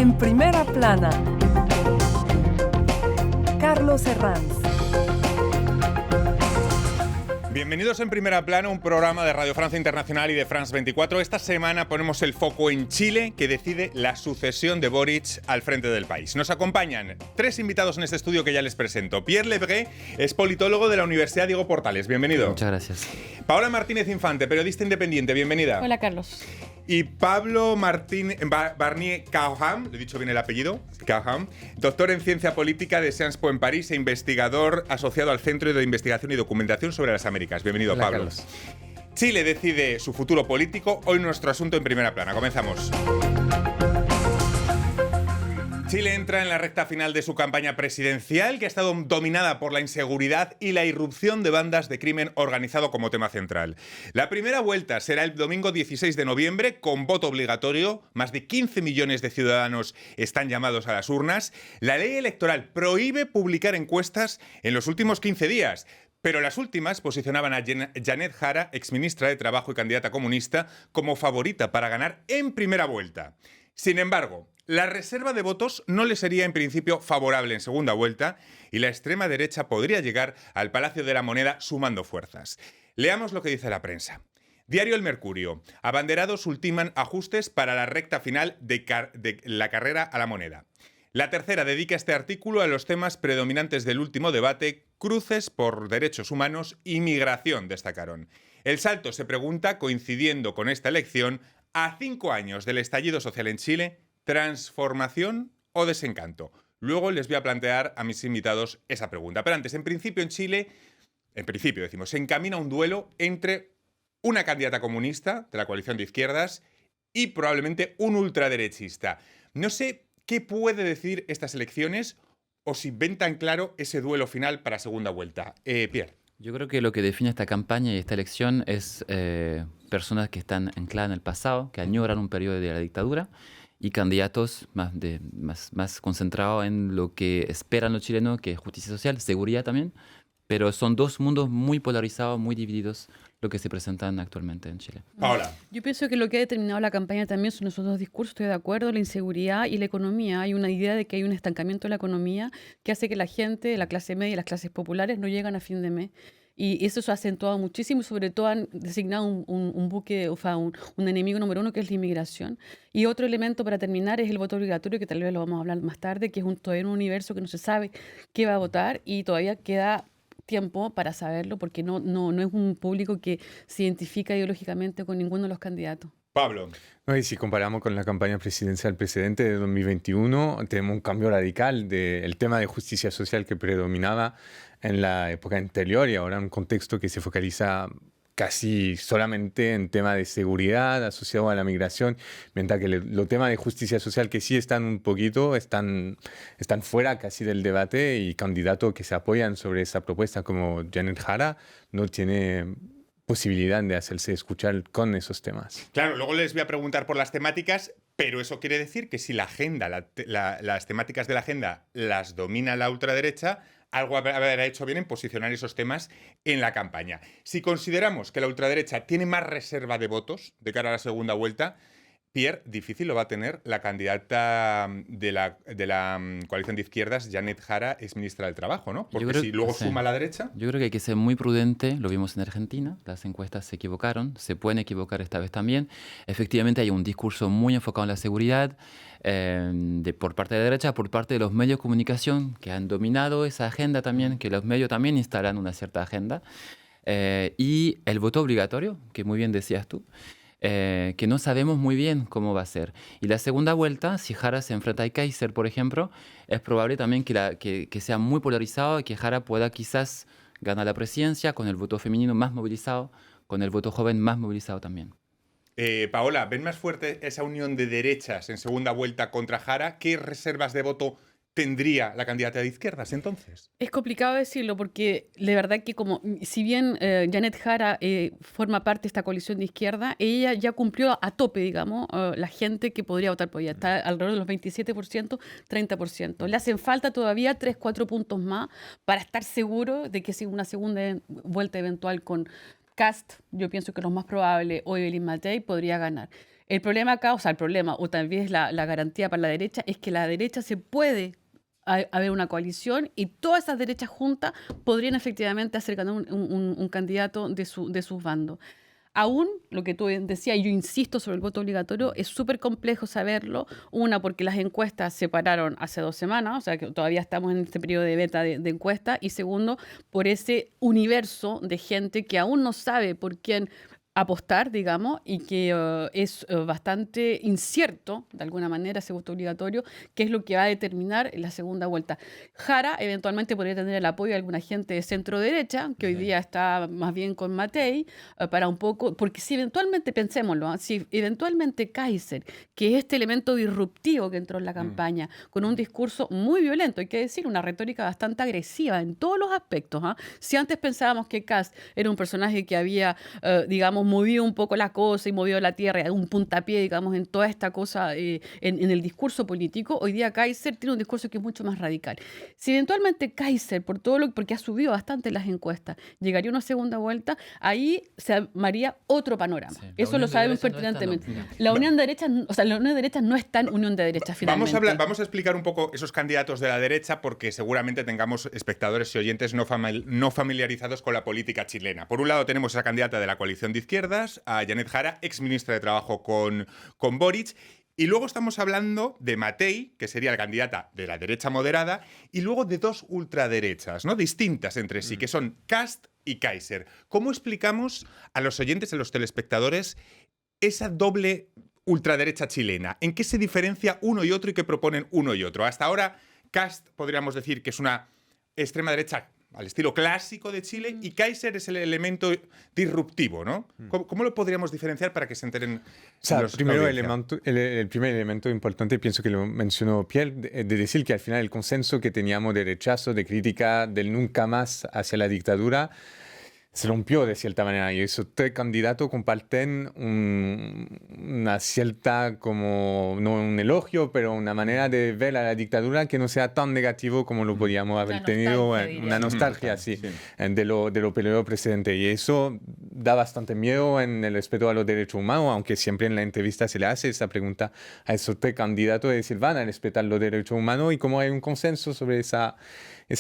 En primera plana, Carlos Herranz. Bienvenidos en Primera Plana, un programa de Radio Francia Internacional y de France 24. Esta semana ponemos el foco en Chile, que decide la sucesión de Boric al frente del país. Nos acompañan tres invitados en este estudio que ya les presento. Pierre Lebré es politólogo de la Universidad Diego Portales. Bienvenido. Muchas gracias. Paola Martínez Infante, periodista independiente. Bienvenida. Hola, Carlos. Y Pablo Barnier Caham, le he dicho bien el apellido, Caham, doctor en Ciencia Política de Sciences Po en París e investigador asociado al Centro de Investigación y Documentación sobre las Américas. Bienvenido, Hola, Pablo. Carlos. Chile decide su futuro político. Hoy nuestro asunto en Primera Plana. Comenzamos. Chile entra en la recta final de su campaña presidencial, que ha estado dominada por la inseguridad y la irrupción de bandas de crimen organizado como tema central. La primera vuelta será el domingo 16 de noviembre, con voto obligatorio. Más de 15 millones de ciudadanos están llamados a las urnas. La ley electoral prohíbe publicar encuestas en los últimos 15 días. Pero las últimas posicionaban a Janet Jara, exministra de Trabajo y candidata comunista, como favorita para ganar en primera vuelta. Sin embargo, la reserva de votos no le sería en principio favorable en segunda vuelta y la extrema derecha podría llegar al Palacio de la Moneda sumando fuerzas. Leamos lo que dice la prensa. Diario El Mercurio. Abanderados ultiman ajustes para la recta final de la carrera a la moneda. La Tercera dedica este artículo a los temas predominantes del último debate: cruces por derechos humanos y migración, destacaron. El Salto se pregunta, coincidiendo con esta elección, a 5 años del estallido social en Chile, ¿transformación o desencanto? Luego les voy a plantear a mis invitados esa pregunta. Pero antes, en principio en Chile, se encamina un duelo entre una candidata comunista de la coalición de izquierdas y probablemente un ultraderechista. No sé qué puede decir estas elecciones o si ven tan claro ese duelo final para segunda vuelta. Pierre. Yo creo que lo que define esta campaña y esta elección es personas que están ancladas en el pasado, que añoran un periodo de la dictadura, y candidatos más concentrados en lo que esperan los chilenos, que es justicia social, seguridad también. Pero son dos mundos muy polarizados, muy divididos, lo que se presentan actualmente en Chile. Paola. Yo pienso que lo que ha determinado la campaña también son esos dos discursos, estoy de acuerdo, la inseguridad y la economía. Hay una idea de que hay un estancamiento de la economía que hace que la gente, la clase media y las clases populares no llegan a fin de mes. Y eso se ha acentuado muchísimo y sobre todo han designado un buque, o sea, un enemigo número uno, que es la inmigración. Y otro elemento para terminar es el voto obligatorio, que tal vez lo vamos a hablar más tarde, que es todavía un universo que no se sabe qué va a votar y todavía queda tiempo para saberlo, porque no es un público que se identifica ideológicamente con ninguno de los candidatos. Pablo. No, y si comparamos con la campaña presidencial precedente de 2021, tenemos un cambio radical del tema de justicia social que predominaba en la época anterior y ahora un contexto que se focaliza casi solamente en tema de seguridad asociado a la migración, mientras que los temas de justicia social que sí están un poquito, están fuera casi del debate, y candidatos que se apoyan sobre esa propuesta como Janet Jara no tiene posibilidad de hacerse escuchar con esos temas. Claro, luego les voy a preguntar por las temáticas, pero eso quiere decir que si la agenda, las temáticas de la agenda las domina la ultraderecha, algo habrá hecho bien en posicionar esos temas en la campaña. Si consideramos que la ultraderecha tiene más reserva de votos de cara a la segunda vuelta, Pierre, difícil lo va a tener la candidata de la coalición de izquierdas, Janet Jara, exministra del Trabajo, ¿no? Porque si luego suma a la derecha... Yo creo que hay que ser muy prudente, lo vimos en Argentina, las encuestas se equivocaron, se pueden equivocar esta vez también. Efectivamente hay un discurso muy enfocado en la seguridad, por parte de la derecha, por parte de los medios de comunicación, que han dominado esa agenda también, que los medios también instalan una cierta agenda. Y el voto obligatorio, que muy bien decías tú, que no sabemos muy bien cómo va a ser. Y la segunda vuelta, si Jara se enfrenta a Kaiser, por ejemplo, es probable también que sea muy polarizado y que Jara pueda quizás ganar la presidencia con el voto femenino más movilizado, con el voto joven más movilizado también. Paola, ¿ven más fuerte esa unión de derechas en segunda vuelta contra Jara? ¿Qué reservas de voto tendría la candidata de izquierdas entonces? Es complicado decirlo porque de verdad que si bien Janet Jara forma parte de esta coalición de izquierda, ella ya cumplió a tope, digamos, la gente que podría votar por ella. Está alrededor de los 27%, 30%. Le hacen falta todavía 3, 4 puntos más para estar seguro de que si una segunda vuelta eventual con Kast, yo pienso que lo más probable, o Evelyn Matei, podría ganar. El problema acá, o sea, el problema, o tal vez la garantía para la derecha, es que la derecha se puede haber una coalición y todas esas derechas juntas podrían efectivamente hacer ganar un candidato de sus bandos. Aún lo que tú decías, y yo insisto sobre el voto obligatorio, es súper complejo saberlo. Una, porque las encuestas se pararon hace 2 semanas, o sea que todavía estamos en este periodo de beta de encuestas. Y segundo, por ese universo de gente que aún no sabe por quién apostar, digamos, y que es bastante incierto, de alguna manera, ese voto obligatorio, qué es lo que va a determinar en la segunda vuelta. Jara eventualmente podría tener el apoyo de alguna gente de centro-derecha, que hoy día está más bien con Matei, para un poco, porque si eventualmente, pensémoslo, si eventualmente Kaiser, que es este elemento disruptivo que entró en la campaña, con un discurso muy violento, hay que decir, una retórica bastante agresiva en todos los aspectos. Si antes pensábamos que Kast era un personaje que había, digamos, movió un poco la cosa y movió la tierra, un puntapié, digamos, en toda esta cosa, en el discurso político. Hoy día Kaiser tiene un discurso que es mucho más radical. Si eventualmente Kaiser, porque ha subido bastante las encuestas, llegaría a una segunda vuelta, ahí se armaría otro panorama. Sí, eso lo sabemos pertinentemente. La Unión de Derecha, o sea, la Unión de Derecha no está en Unión de Derecha finalmente. Vamos a explicar un poco esos candidatos de la derecha porque seguramente tengamos espectadores y oyentes no familiarizados con la política chilena. Por un lado tenemos a esa candidata de la coalición de izquierdas, a Janet Jara, exministra de Trabajo con Boric. Y luego estamos hablando de Matei, que sería la candidata de la derecha moderada, y luego de 2 ultraderechas, ¿no? Distintas entre sí, que son Kast y Kaiser. ¿Cómo explicamos a los oyentes, a los telespectadores, esa doble ultraderecha chilena? ¿En qué se diferencia uno y otro y qué proponen uno y otro? Hasta ahora, Kast podríamos decir que es una extrema derecha al estilo clásico de Chile, y Kaiser es el elemento disruptivo, ¿no? ¿Cómo lo podríamos diferenciar para que se enteren? O sea, los, primero el primer elemento importante, pienso que lo mencionó Pierre, de decir que al final el consenso que teníamos de rechazo, de crítica, del nunca más hacia la dictadura, se rompió de cierta manera, y esos 3 candidatos comparten una cierta, como, no un elogio, pero una manera de ver a la dictadura que no sea tan negativo como lo podíamos haber tenido, una nostalgia así, de lo periodo precedente. Y eso da bastante miedo en el respeto a los derechos humanos, aunque siempre en la entrevista se le hace esa pregunta a esos 3 candidatos de decir, ¿van a respetar los derechos humanos? Y como hay un consenso sobre esa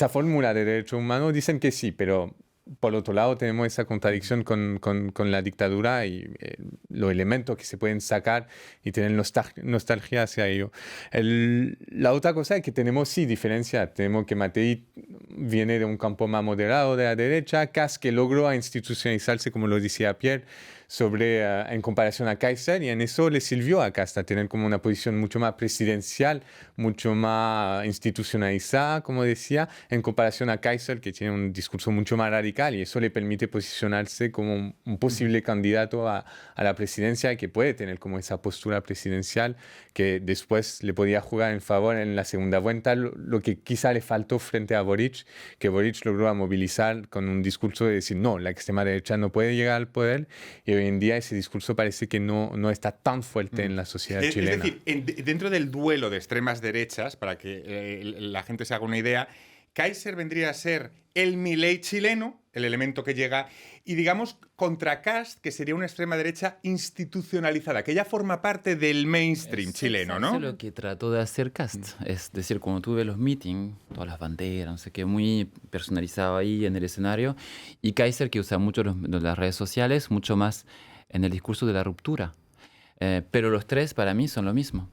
fórmula de derechos humanos, dicen que sí, pero por otro lado tenemos esa contradicción con la dictadura y los elementos que se pueden sacar y tener nostalgia hacia ello. La otra cosa es que tenemos sí diferencia. Tenemos que Matei viene de un campo más moderado de la derecha, Kast que logró institucionalizarse, como lo decía Pierre, en comparación a Kaiser, y en eso le sirvió a Kast a tener como una posición mucho más presidencial, mucho más institucionalizada, como decía, en comparación a Kaiser, que tiene un discurso mucho más radical, y eso le permite posicionarse como un posible candidato a la presidencia, que puede tener como esa postura presidencial que después le podía jugar en favor en la segunda vuelta, lo que quizá le faltó frente a Boric, que Boric logró movilizar con un discurso de decir, no, la extrema derecha no puede llegar al poder, y hoy en día ese discurso parece que no está tan fuerte en la sociedad chilena. Es decir, dentro del duelo de extremas derechas, para que la gente se haga una idea, Kaiser vendría a ser el Milei chileno, el elemento que llega, y digamos contra Kast, que sería una extrema derecha institucionalizada, que ya forma parte del mainstream chileno, ¿no? Eso es lo que trató de hacer Kast. Es decir, cuando tuve los meetings, todas las banderas, no sé qué, muy personalizado ahí en el escenario, y Kaiser, que usa mucho las redes sociales, mucho más en el discurso de la ruptura. Pero los 3 para mí son lo mismo.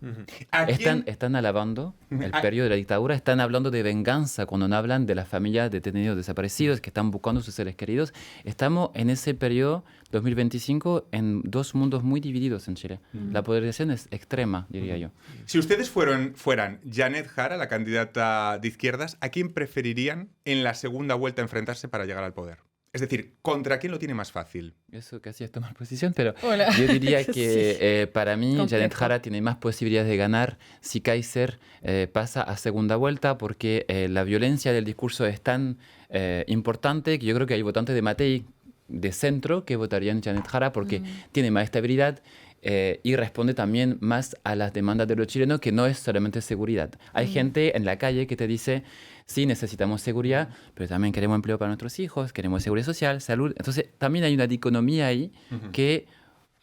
Están alabando el periodo de la dictadura, están hablando de venganza cuando no hablan de las familias de detenidos desaparecidos que están buscando sus seres queridos. Estamos en ese periodo 2025 en 2 mundos muy divididos en Chile. La polarización es extrema, diría yo. Si ustedes fueran Janet Jara, la candidata de izquierdas, ¿a quién preferirían en la segunda vuelta enfrentarse para llegar al poder? Es decir, ¿contra quién lo tiene más fácil? Eso casi es tomar posición, pero yo diría que para mí Janet Jara tiene más posibilidades de ganar si Kaiser pasa a segunda vuelta, porque la violencia del discurso es tan importante que yo creo que hay votantes de Matei de centro que votarían Janet Jara porque tiene más estabilidad y responde también más a las demandas de los chilenos, que no es solamente seguridad. Hay gente en la calle que te dice, sí, necesitamos seguridad, pero también queremos empleo para nuestros hijos, queremos seguridad social, salud. Entonces, también hay una dicotomía ahí que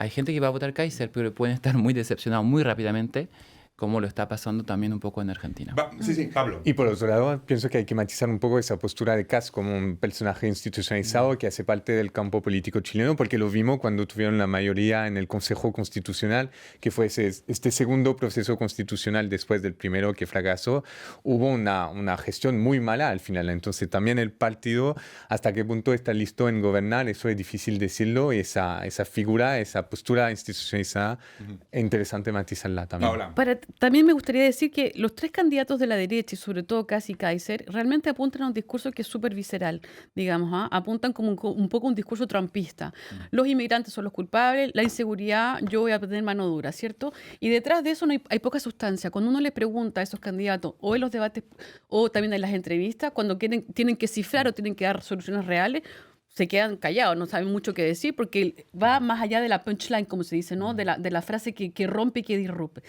hay gente que va a votar Kaiser, pero pueden estar muy decepcionados muy rápidamente, como lo está pasando también un poco en Argentina. Sí, Pablo. Y por otro lado, pienso que hay que matizar un poco esa postura de Kast como un personaje institucionalizado que hace parte del campo político chileno, porque lo vimos cuando tuvieron la mayoría en el Consejo Constitucional, que fue este segundo proceso constitucional después del primero que fracasó. Hubo una gestión muy mala al final. Entonces también el partido, hasta qué punto está listo en gobernar, eso es difícil decirlo. Y esa figura, esa postura institucionalizada, es interesante matizarla también. Paola. También me gustaría decir que los tres candidatos de la derecha, y sobre todo Kast y Kaiser, realmente apuntan a un discurso que es súper visceral, digamos, ¿ah? Apuntan como un poco un discurso trumpista. Los inmigrantes son los culpables, la inseguridad, yo voy a tener mano dura, ¿cierto? Y detrás de eso no hay poca sustancia. Cuando uno le pregunta a esos candidatos, o en los debates, o también en las entrevistas, cuando tienen que cifrar o tienen que dar soluciones reales, se quedan callados, no saben mucho qué decir, porque va más allá de la punchline, como se dice, ¿no? De la frase que rompe y que disrumpe.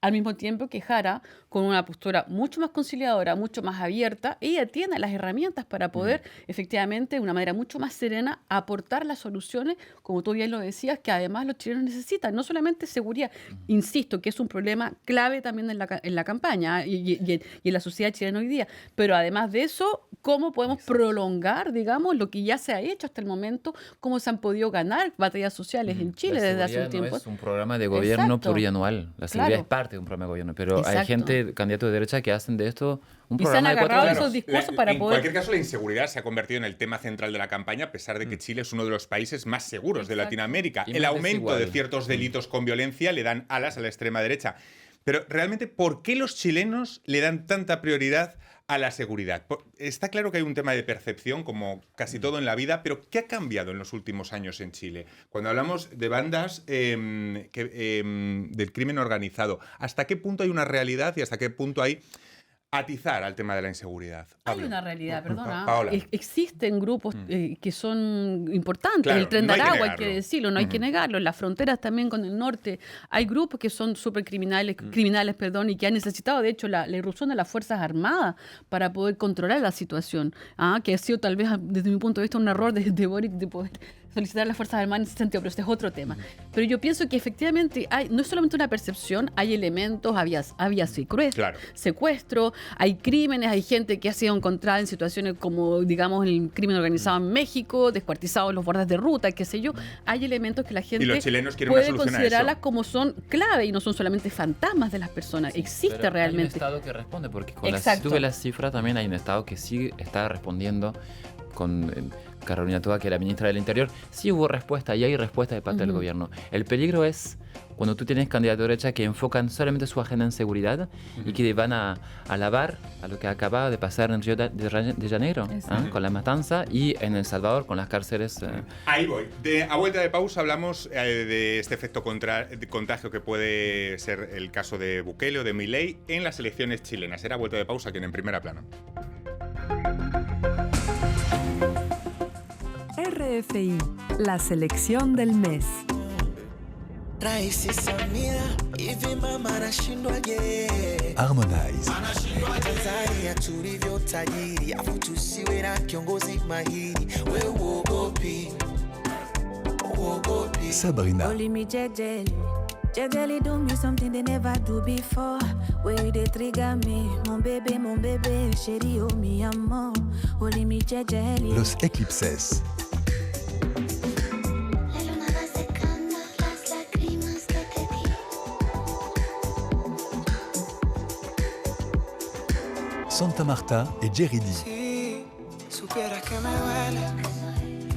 Al mismo tiempo que Jara, con una postura mucho más conciliadora, mucho más abierta, ella tiene las herramientas para poder, efectivamente, de una manera mucho más serena, aportar las soluciones, como tú bien lo decías, que además los chilenos necesitan. No solamente seguridad, insisto, que es un problema clave también en la campaña y en la sociedad chilena hoy día, pero además de eso, cómo podemos prolongar, digamos, lo que ya se ha hecho hasta el momento, cómo se han podido ganar batallas sociales en Chile desde hace un tiempo. No es un programa de gobierno Exacto. plurianual. La seguridad es parte de un programa de gobierno, pero hay gente, candidatos de derecha, que hacen de esto un Y se han programa de 4 agarrado años. esos discursos para En poder... cualquier caso, la inseguridad se ha convertido en el tema central de la campaña, a pesar de que Chile es uno de los países más seguros de Exacto. Latinoamérica. Y El más aumento de desigual. ciertos delitos con violencia le dan alas a la extrema derecha. Pero realmente, ¿por qué los chilenos le dan tanta prioridad a la seguridad? Está claro que hay un tema de percepción, como casi todo en la vida, pero ¿qué ha cambiado en los últimos años en Chile? Cuando hablamos de bandas del crimen organizado, ¿hasta qué punto hay una realidad y hasta qué punto hay atizar al tema de la inseguridad? Hay Pablo. una realidad, perdona. Paola. Existen grupos que son importantes. Claro, el Tren de no hay que Aragua, hay negarlo. que decirlo, no hay que negarlo. En las fronteras también con el norte hay grupos que son súper criminales, y que han necesitado, de hecho, la irrupción de las Fuerzas Armadas para poder controlar la situación. Que ha sido tal vez, desde mi punto de vista, un error de Boric de poder solicitar a las Fuerzas Armadas en ese sentido, pero este es otro tema. Pero yo pienso que efectivamente no es solamente una percepción, hay elementos, había secuestro, hay crímenes, hay gente que ha sido encontrada en situaciones como, digamos, el crimen organizado en México, descuartizados en los bordes de ruta, qué sé yo. Hay elementos que la gente los chilenos quieren una puede solución a considerarlas eso. como son clave y no son solamente fantasmas de las personas. Existe Pero realmente. hay un Estado que responde, porque si Exacto. tú ves las cifras, también hay un Estado que sí está respondiendo con Carolina Toa, que es la ministra del Interior. Sí hubo respuesta y hay respuesta de parte del gobierno. El peligro es cuando tú tienes candidatos de derecha que enfocan solamente su agenda en seguridad y que van a alabar a lo que acaba de pasar en Río de Janeiro, con la matanza, y en El Salvador con las cárceles. Ahí voy. A vuelta de pausa hablamos de este efecto de contagio que puede ser el caso de Bukele o de Milei en las elecciones chilenas. Era vuelta de pausa aquí en Primera Plana. RFI, la selección del mes. Harmonize. Sabrina. Jegeli do me something they never do before. Where you they trigger me, mon bébé, chérie, oh mi amor. Holy me jegeli. Los Eclipses. Santa Marta et Jerry D. Si supieras que me duele,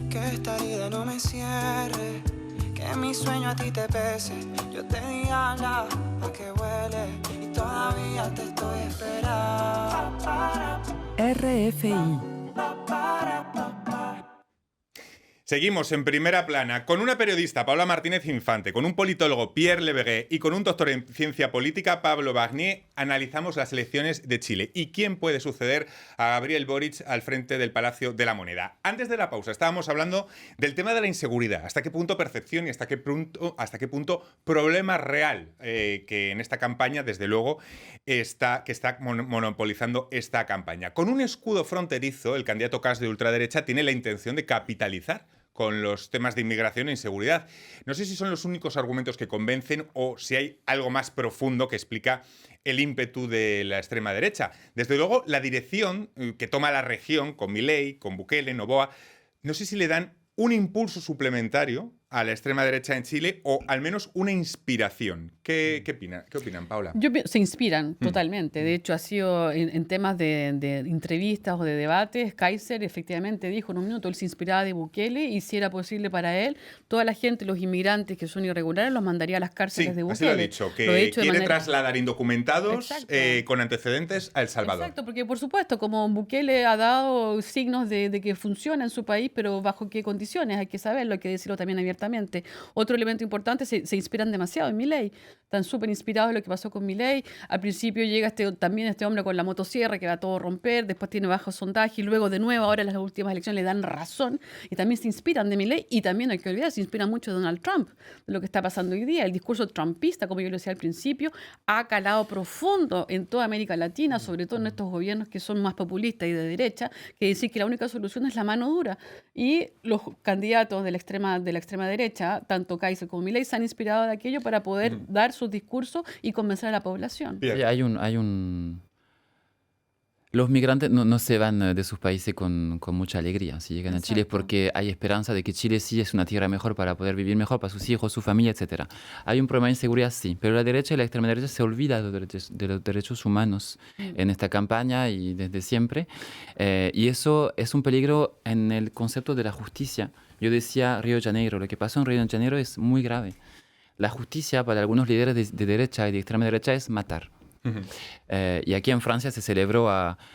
que esta herida no me cierre, que mi sueño a ti te pese, yo te di alas pa' que huele y todavía te estoy esperando. RFI. Seguimos en Primera Plana con una periodista, Paula Martínez Infante, con un politólogo, Pierre Lebegué, y con un doctor en ciencia política, Pablo Barnier. Analizamos las elecciones de Chile y quién puede suceder a Gabriel Boric al frente del Palacio de la Moneda. Antes de la pausa estábamos hablando del tema de la inseguridad, hasta qué punto percepción y hasta qué punto problema real que en esta campaña, desde luego, está monopolizando esta campaña. Con un escudo fronterizo, el candidato Kast de ultraderecha tiene la intención de capitalizar con los temas de inmigración e inseguridad. No sé si son los únicos argumentos que convencen o si hay algo más profundo que explica el ímpetu de la extrema derecha. Desde luego, la dirección que toma la región, con Milei, con Bukele, Noboa, no sé si le dan un impulso suplementario a la extrema derecha en Chile o al menos una inspiración. ¿Qué opinan, Paula? Se inspiran totalmente. De hecho, ha sido en temas de entrevistas o de debates, Kaiser efectivamente dijo en un minuto, él se inspiraba de Bukele y si era posible para él, toda la gente, los inmigrantes que son irregulares, los mandaría a las cárceles de Bukele. Así lo ha dicho, que quiere trasladar indocumentados con antecedentes a El Salvador. Exacto, porque por supuesto, como Bukele ha dado signos de que funciona en su país, pero bajo qué condiciones, hay que saberlo, hay que decirlo también abiertamente. Otro elemento importante, se inspiran demasiado en Milei. Están súper inspirados en lo que pasó con Milei. Al principio llega también este hombre con la motosierra que va a todo romper, después tiene bajo sondaje y luego de nuevo, ahora en las últimas elecciones le dan razón y también se inspiran de Milei y también hay que olvidar, se inspiran mucho de Donald Trump, de lo que está pasando hoy día. El discurso trumpista, como yo lo decía al principio, ha calado profundo en toda América Latina, sobre todo en estos gobiernos que son más populistas y de derecha, que decir que la única solución es la mano dura. Y los candidatos de la extrema derecha, tanto Kaiser como Milei, se han inspirado de aquello para poder dar sus discursos y convencer a la población. Sí, los migrantes no se van de sus países con mucha alegría si llegan a Chile, porque hay esperanza de que Chile sí es una tierra mejor para poder vivir mejor para sus hijos, su familia, etc. Hay un problema de inseguridad, sí, pero la derecha y la extrema derecha se olvidan de los derechos humanos en esta campaña y desde siempre. Y eso es un peligro en el concepto de la justicia. Yo decía Río de Janeiro, lo que pasó en Río de Janeiro es muy grave. La justicia para algunos líderes de derecha y de extrema derecha es matar. Y aquí en Francia se celebró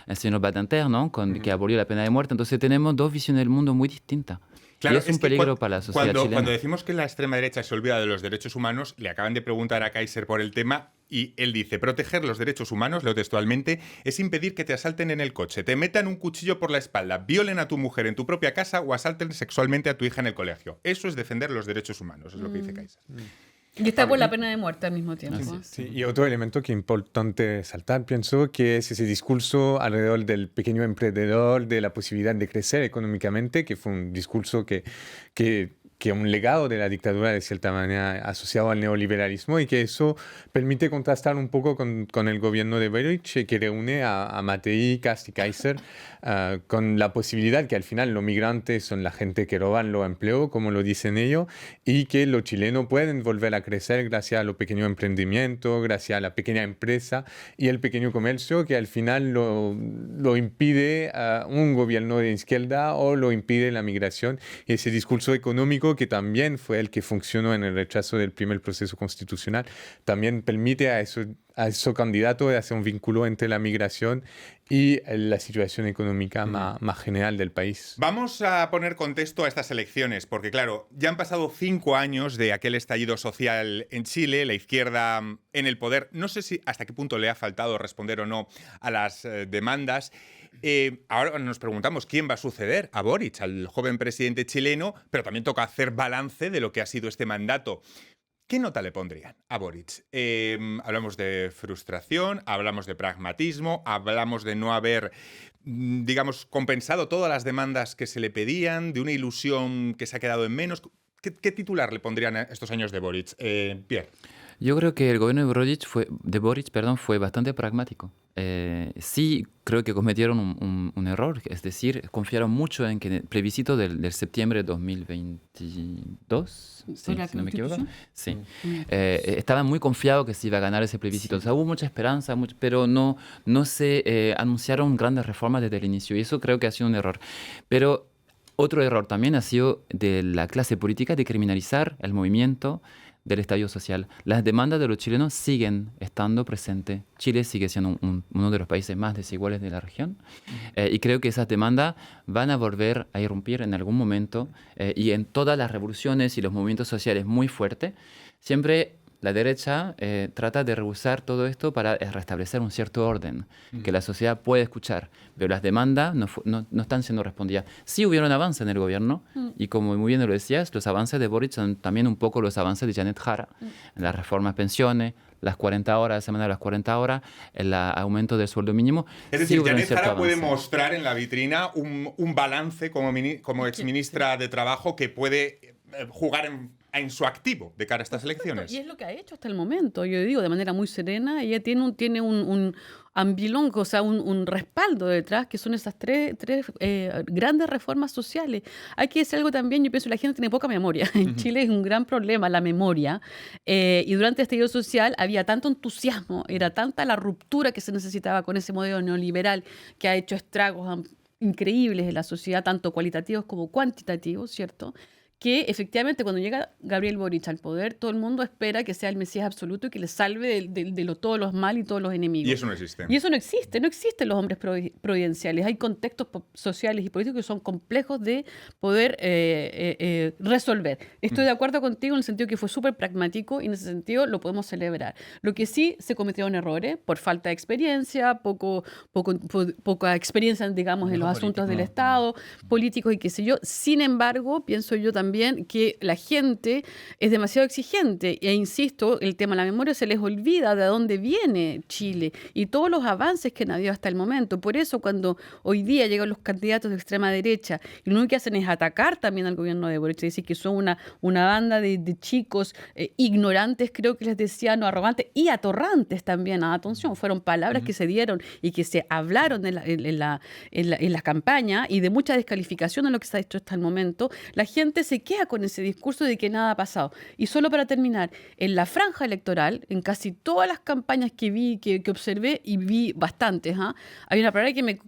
el señor Badinter, ¿no? Que abolió la pena de muerte. Entonces tenemos dos visiones del mundo muy distintas. Claro, y es un peligro para la sociedad chilena. Cuando decimos que la extrema derecha se olvida de los derechos humanos, le acaban de preguntar a Kaiser por el tema y él dice, proteger los derechos humanos, leo textualmente, es impedir que te asalten en el coche, te metan un cuchillo por la espalda, violen a tu mujer en tu propia casa o asalten sexualmente a tu hija en el colegio. Eso es defender los derechos humanos, es lo que dice Kaiser. Y está por la pena de muerte al mismo tiempo. Sí, y otro elemento que es importante saltar, pienso, que es ese discurso alrededor del pequeño emprendedor, de la posibilidad de crecer económicamente, que fue un discurso que un legado de la dictadura de cierta manera asociado al neoliberalismo y que eso permite contrastar un poco con el gobierno de Boric, que reúne a Matei, Kast y Kaiser con la posibilidad que al final los migrantes son la gente que roban los empleos, como lo dicen ellos, y que los chilenos pueden volver a crecer gracias a los pequeños emprendimientos, gracias a la pequeña empresa y el pequeño comercio, que al final lo impide un gobierno de izquierda o lo impide la migración. Y ese discurso económico, que también fue el que funcionó en el rechazo del primer proceso constitucional, también permite a esos candidatos hacer un vínculo entre la migración y la situación económica más general del país. Vamos a poner contexto a estas elecciones, porque claro, ya han pasado 5 años de aquel estallido social en Chile, la izquierda en el poder. No sé si hasta qué punto le ha faltado responder o no a las demandas. Ahora nos preguntamos quién va a suceder a Boric, al joven presidente chileno, pero también toca hacer balance de lo que ha sido este mandato. ¿Qué nota le pondrían a Boric? Hablamos de frustración, hablamos de pragmatismo, hablamos de no haber, digamos, compensado todas las demandas que se le pedían, de una ilusión que se ha quedado en menos. ¿Qué titular le pondrían a estos años de Boric? Pierre. Yo creo que el gobierno de Boric fue bastante pragmático. Sí, creo que cometieron un error, es decir, confiaron mucho en que el plebiscito del septiembre de 2022, si no me equivoco, sí. Estaban muy confiados que se iba a ganar ese plebiscito. O sea, hubo mucha esperanza, pero no se anunciaron grandes reformas desde el inicio y eso creo que ha sido un error. Pero otro error también ha sido de la clase política de criminalizar el movimiento del estallido social. Las demandas de los chilenos siguen estando presentes. Chile sigue siendo uno de los países más desiguales de la región y creo que esas demandas van a volver a irrumpir en algún momento y en todas las revoluciones y los movimientos sociales muy fuertes. Siempre la derecha trata de rehusar todo esto para restablecer un cierto orden que la sociedad puede escuchar, pero las demandas no están siendo respondidas. Sí hubieron avances en el gobierno y como muy bien lo decías, los avances de Boric son también un poco los avances de Janet Jara, en las reformas pensiones, las 40 horas, la semana de las 40 horas, el aumento del sueldo mínimo. Es decir, Janet Jara puede mostrar en la vitrina un balance como exministra de Trabajo que puede jugar en su activo de cara a estas elecciones. Y es lo que ha hecho hasta el momento. Yo digo de manera muy serena, ella tiene un ambilón, o sea, un respaldo detrás, que son esas tres grandes reformas sociales. Hay que decir algo también, yo pienso que la gente tiene poca memoria. En Chile es un gran problema la memoria. Y durante este estallido social había tanto entusiasmo, era tanta la ruptura que se necesitaba con ese modelo neoliberal que ha hecho estragos increíbles en la sociedad, tanto cualitativos como cuantitativos, ¿cierto?, que efectivamente cuando llega Gabriel Boric al poder, todo el mundo espera que sea el Mesías absoluto y que le salve de todos los males y todos los enemigos. Y eso no existe. Y eso no existen los hombres providenciales. Hay contextos sociales y políticos que son complejos de poder resolver. Estoy de acuerdo contigo en el sentido que fue súper pragmático y en ese sentido lo podemos celebrar. Lo que sí se cometieron errores por falta de experiencia, poca experiencia, digamos, en los asuntos del Estado, políticos y qué sé yo. Sin embargo, pienso yo también que la gente es demasiado exigente e insisto, el tema de la memoria se les olvida de dónde viene Chile y todos los avances que han habido hasta el momento. Por eso cuando hoy día llegan los candidatos de extrema derecha y lo único que hacen es atacar también al gobierno de Boric, es decir, que son una banda de chicos ignorantes, creo que les decían, no, arrogantes y atorrantes también, atención, fueron palabras que se dieron y que se hablaron en la campaña y de mucha descalificación en lo que se ha hecho hasta el momento. La gente se queda con ese discurso de que nada ha pasado. Y solo para terminar, en la franja electoral, en casi todas las campañas que vi, que observé, y vi bastantes, hay una palabra que me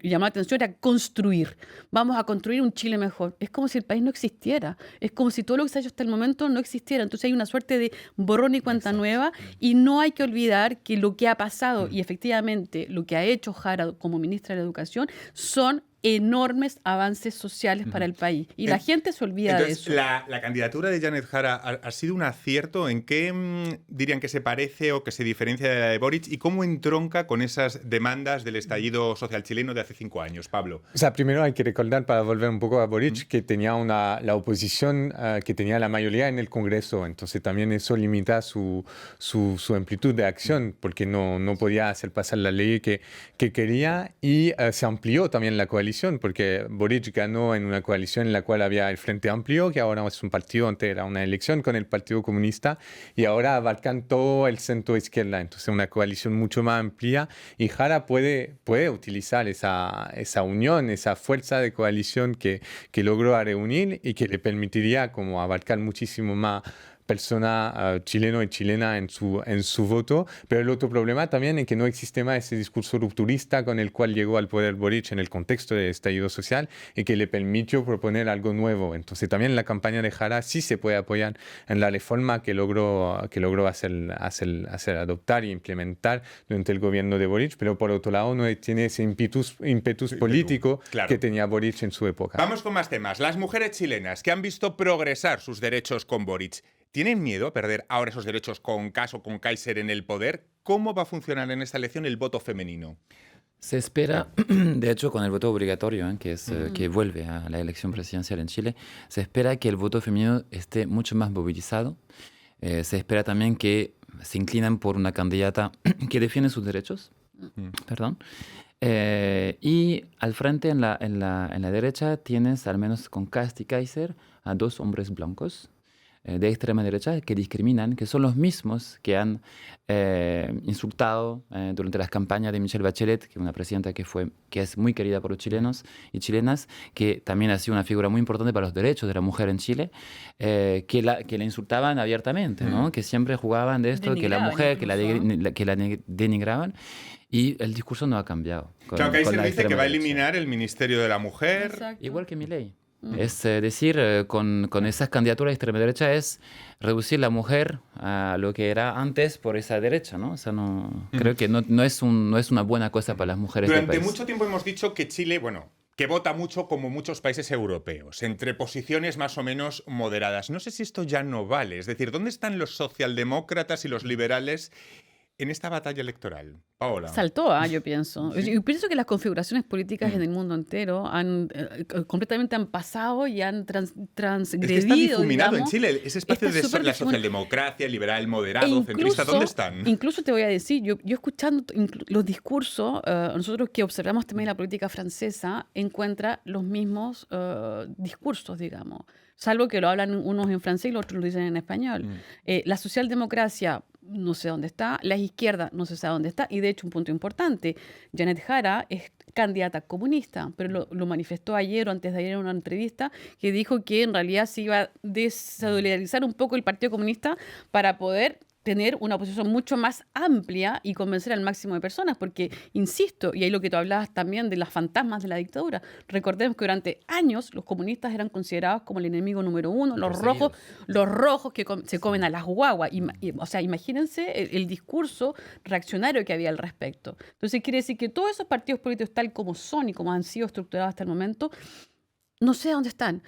llamó la atención, era construir. Vamos a construir un Chile mejor. Es como si el país no existiera. Es como si todo lo que se ha hecho hasta el momento no existiera. Entonces hay una suerte de borrón y cuenta nueva y no hay que olvidar que lo que ha pasado y efectivamente lo que ha hecho Jara como ministra de la Educación son enormes avances sociales para el país. Y la gente se olvida de eso. La candidatura de Janet Jara ha sido un acierto. ¿En qué dirían que se parece o que se diferencia de la de Boric? ¿Y cómo entronca con esas demandas del estallido social chileno de hace 5 años, Pablo? O sea, primero hay que recordar, para volver un poco a Boric, que tenía la oposición que tenía la mayoría en el Congreso. Entonces también eso limita su amplitud de acción, porque no podía hacer pasar la ley que quería y se amplió también la coalición, porque Boric ganó en una coalición en la cual había el Frente Amplio, que ahora es un partido, antes era una elección con el Partido Comunista, y ahora abarcan todo el centro izquierda, entonces una coalición mucho más amplia, y Jara puede utilizar esa unión, esa fuerza de coalición que logró reunir y que le permitiría como abarcar muchísimo más persona chileno y chilena en su voto, pero el otro problema también es que no existe más ese discurso rupturista con el cual llegó al poder Boric en el contexto del estallido social y que le permitió proponer algo nuevo. Entonces también la campaña de Jara sí se puede apoyar en la reforma que logró hacer adoptar e implementar durante el gobierno de Boric, pero por otro lado no tiene ese ímpetus político que tenía Boric en su época. Vamos con más temas. Las mujeres chilenas que han visto progresar sus derechos con Boric, ¿tienen miedo a perder ahora esos derechos con Kaiser en el poder? ¿Cómo va a funcionar en esta elección el voto femenino? Se espera, de hecho, con el voto obligatorio, que vuelve a la elección presidencial en Chile, se espera que el voto femenino esté mucho más movilizado. Se espera también que se inclinan por una candidata que defiende sus derechos. Y al frente, en la derecha, tienes, al menos con Kast y Kaiser, a 2 hombres blancos de extrema derecha que discriminan, que son los mismos que han insultado durante las campañas de Michelle Bachelet, que es una presidenta que es muy querida por los chilenos y chilenas, que también ha sido una figura muy importante para los derechos de la mujer en Chile, que la insultaban abiertamente, ¿no? Que siempre jugaban de esto, que la mujer, que la denigraban. Y el discurso no ha cambiado. Claro, Kaiser dice que va a eliminar el Ministerio de la Mujer. Exacto. Igual que Milei. Es decir, con esas candidaturas de extrema derecha es reducir la mujer a lo que era antes por esa derecha, ¿no? O sea, creo que no es una buena cosa para las mujeres del país. Durante mucho tiempo hemos dicho que Chile, que vota mucho como muchos países europeos, entre posiciones más o menos moderadas. No sé si esto ya no vale. Es decir, ¿dónde están los socialdemócratas y los liberales en esta batalla electoral? Paola. Saltó, yo pienso. Yo pienso que las configuraciones políticas en el mundo entero completamente han pasado y han transgredido. Es que está difuminado, digamos, en Chile ese espacio de la difuminado. socialdemocracia, liberal, moderado, centrista. ¿Dónde están? Incluso te voy a decir, yo escuchando los discursos, nosotros que observamos también la política francesa, encuentra los mismos discursos, digamos. Salvo que lo hablan unos en francés y los otros lo dicen en español. La socialdemocracia no sé dónde está, la izquierda no se sabe dónde está, y de hecho un punto importante, Janet Jara es candidata comunista, pero lo manifestó ayer o antes de ayer en una entrevista, que dijo que en realidad se iba a desolidarizar un poco el Partido Comunista para poder tener una posición mucho más amplia y convencer al máximo de personas, porque, insisto, y ahí lo que tú hablabas también de las fantasmas de la dictadura, recordemos que durante años los comunistas eran considerados como el enemigo número uno, los rojos que se comen a las guaguas, o sea, imagínense el discurso reaccionario que había al respecto. Entonces quiere decir que todos esos partidos políticos tal como son y como han sido estructurados hasta el momento, no sé dónde están.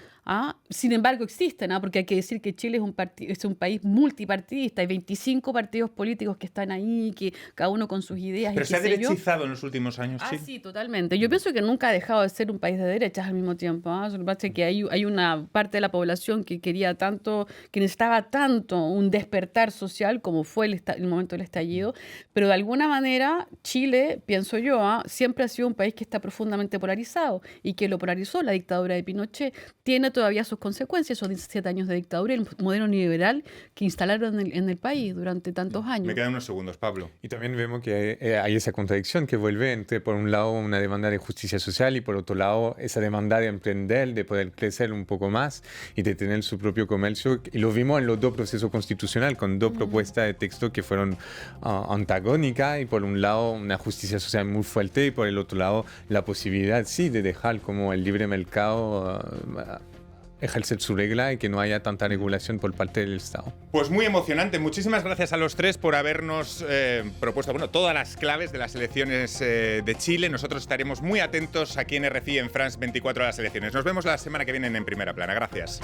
Sin embargo, existen, porque hay que decir que Chile es un país multipartidista. Hay 25 partidos políticos que están ahí, que cada uno con sus ideas. Pero y se ha derechizado en los últimos años, Chile. Sí, totalmente. Yo pienso que nunca ha dejado de ser un país de derechas al mismo tiempo. Lo que pasa es que hay una parte de la población que quería tanto, que necesitaba tanto un despertar social como fue el momento del estallido. Pero de alguna manera, Chile, pienso yo, siempre ha sido un país que está profundamente polarizado y que lo polarizó la dictadura de Pinochet. Tiene todavía sus consecuencias, esos 17 años de dictadura y el modelo neoliberal que instalaron en el país durante tantos años. Me quedan unos segundos, Pablo. Y también vemos que hay esa contradicción que vuelve entre, por un lado, una demanda de justicia social y, por otro lado, esa demanda de emprender, de poder crecer un poco más y de tener su propio comercio. Y lo vimos en los dos procesos constitucionales, con dos propuestas de texto que fueron antagónicas, y por un lado, una justicia social muy fuerte, y por el otro lado, la posibilidad, sí, de dejar como el libre mercado ejercer su regla y que no haya tanta regulación por parte del Estado. Pues muy emocionante. Muchísimas gracias a los tres por habernos propuesto todas las claves de las elecciones de Chile. Nosotros estaremos muy atentos aquí en RFI, en France 24, a las elecciones. Nos vemos la semana que viene en Primera Plana. Gracias.